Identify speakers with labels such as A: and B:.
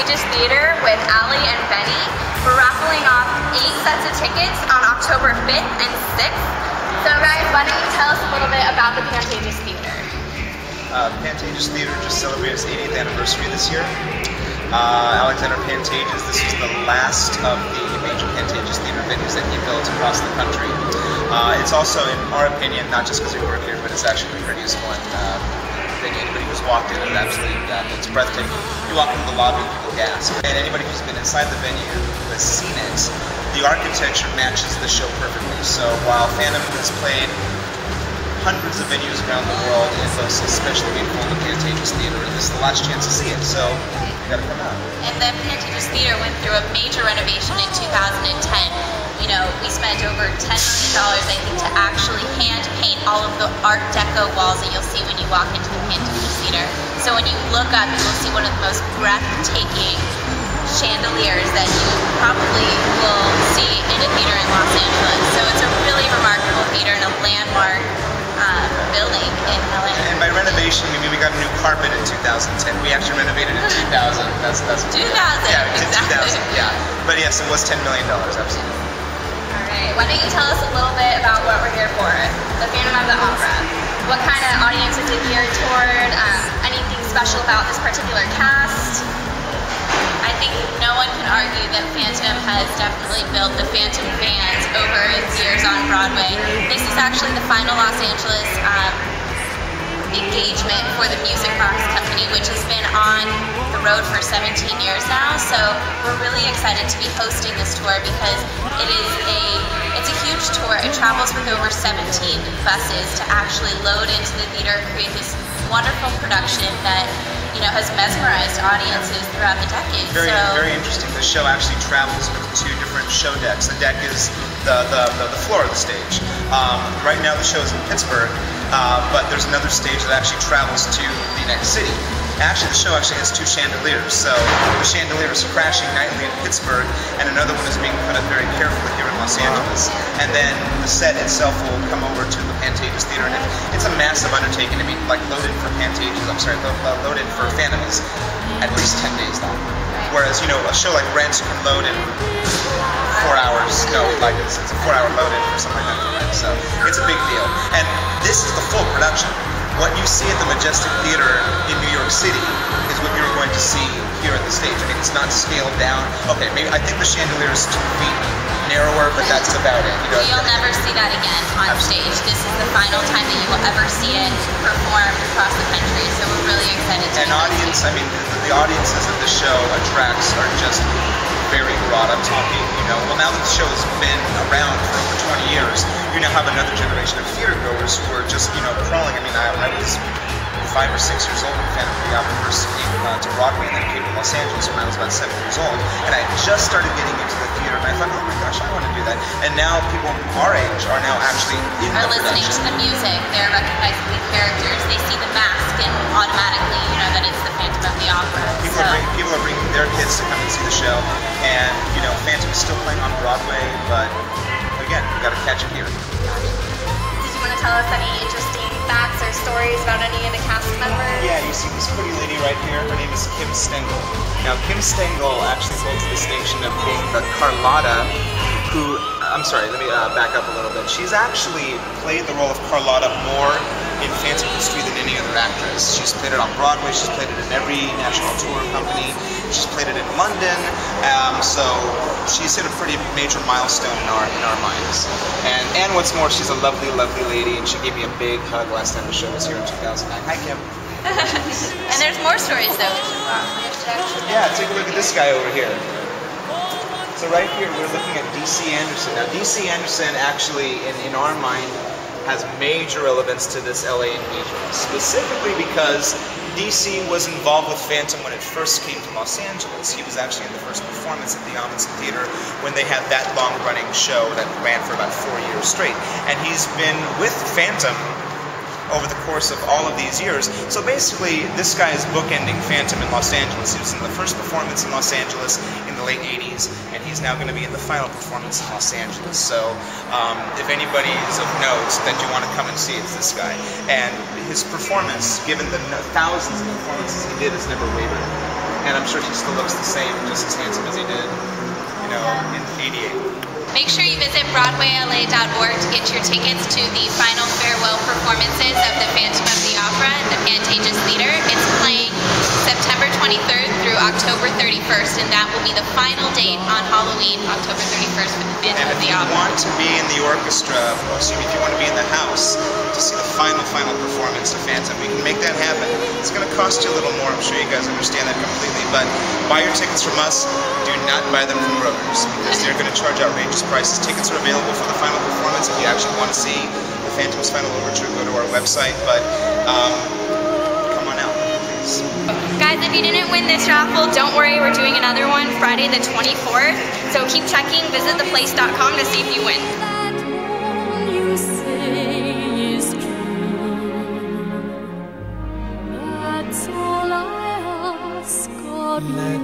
A: Pantages Theater with Ali and Benny. We're raffling off 8 sets of tickets on October 5th and 6th. So guys, why don't you tell us a little bit about the Pantages Theater?
B: Pantages Theater just celebrated its 80th anniversary this year. Alexander Pantages, this was the last of the major Pantages Theater venues that he built across the country. It's also, in our opinion, not just because we work here, but it's actually the prettiest one. Anybody who's walked in, it's breathtaking. You walk into the lobby, people gasp. And anybody who's been inside the venue who has seen it, the architecture matches the show perfectly. So while Phantom has played hundreds of venues around the world, and those especially being called the Pantages Theater, this is the last chance to see it, so you gotta come out.
C: And the Pantages Theater went through a major renovation in 2010. You know, we spent over $10 million, I think, to actually hand paint all of the Art Deco walls that you'll see when you walk into the Pantages Theater. So when you look up, you will see one of the most breathtaking chandeliers that you probably will see in a theater in Los Angeles. So it's a really remarkable theater and a landmark building in LA.
B: And by renovation, we mean we got a new carpet in 2010. We actually renovated in 2000. That's
C: 2000.
B: Yeah,
C: exactly.
B: 2000. Yeah. But yes, it was $10 million. Absolutely.
A: Why don't you tell us a little bit about what we're here for? The Phantom of the Opera. What kind of audience is it geared toward? Anything special about this particular cast?
C: I think no one can argue that Phantom has definitely built the Phantom fans over its years on Broadway. This is actually the final Los Angeles engagement for the Music Box Company, which has been on the road for 17 years now. So we're really excited to be hosting this tour because it's a huge tour. It travels with over 17 buses to actually load into the theater, create this wonderful production that has mesmerized audiences throughout the decades.
B: Very interesting. The show actually travels with 2 different show decks. The deck is the floor of the stage. Right now the show is in Pittsburgh, but there's another stage that actually travels to the next city. Actually, the show actually has 2 chandeliers, so the chandelier is crashing nightly in Pittsburgh, and another one is being put up very carefully here in Los Angeles. And then the set itself will come over to the Pantages Theater, and it's a massive undertaking. I mean, like loaded for Phantom is at least 10 days long. Whereas, a show like Rent can load in 4 hours. No, like it's a 4-hour load-in or something like that for Rent. So it's a big deal. And this is the full production. What you see at the Majestic Theater in New York City is what you're going to see here at the stage. I mean, it's not scaled down. Okay, maybe I think the chandelier is 2 feet narrower, but that's about it.
C: You'll never see that again on stage. This is the final time that you will ever see it performed across the country. So we're really excited to.
B: And audience, I mean, the audiences that the show attracts are just very broad. I'm talking, well, now that the show has been around for over 20 years, you now have another generation of theater goers who are just, crawling. I mean, I was 5 or 6 years old when Phantom of the Opera first came to Broadway, and then came to Los Angeles when I was about 7 years old. And I just started getting into the theater, and I thought, oh my gosh, I want to do that. And now people our age are now actually in the
C: listening
B: production.
C: to the music. They're recognizing the characters. They see the mask, and automatically, that it's the Phantom of the Opera.
B: People are bringing their kids to come and see the show, and Phantom is still playing on Broadway, but again, we got to catch it here.
A: Did you want to tell us any interesting facts or stories about any of the cast members?
B: Yeah, you see this pretty lady right here. Her name is Kim Stengel. Now, Kim Stengel actually holds the distinction of being the Carlotta who, I'm sorry, let me back up a little bit. She's actually played the role of Carlotta more in Phantom history than any other actress. She's played it on Broadway, she's played it in every national tour company, she's played it in London, so she's hit a pretty major milestone in our minds. And what's more, she's a lovely, lovely lady, and she gave me a big hug last time the show was here in 2009. Hi, Kim.
C: And there's more stories, though.
B: Yeah, take a look at this guy over here. So right here, we're looking at D.C. Anderson. Now, D.C. Anderson actually, in our mind, has major relevance to this LA engagement, specifically because D.C. was involved with Phantom when it first came to Los Angeles. He was actually in the first performance at the Ahmanson Theater when they had that long-running show that ran for about 4 years straight. And he's been with Phantom over the course of all of these years. So basically, this guy is bookending Phantom in Los Angeles. He was in the first performance in Los Angeles in the late 80s, and he's now going to be in the final performance in Los Angeles. So if anybody is of note that you want to come and see, it's this guy. And his performance, given the thousands of performances he did, has never wavered. and I'm sure he still looks the same, just as handsome as he did, you know, in '88.
C: Make sure you visit BroadwayLA.org to get your tickets to the final farewell performances of The Phantom of the Opera and the Pantages Theater. It's playing September 23rd through October 31st, and that will be the final date on Halloween, October 31st for The Phantom of the Opera.
B: And if you want to be in the orchestra, or excuse me, if you want to be in the house to see the final performance of Phantom, we can make that happen. It's going to cost you a little more, I'm sure you guys understand that completely, but buy your tickets from us. Do not buy them from Brokers, because they're going to charge outrageous prices. Tickets are available for the final performance. If you actually want to see the Phantom's final overture, go to our website, but come on out, please.
A: Guys, if you didn't win this raffle, don't worry, we're doing another one Friday the 24th. So keep checking, visit theplace.com to see if you win.
D: That all you say is true. That's all I ask of you.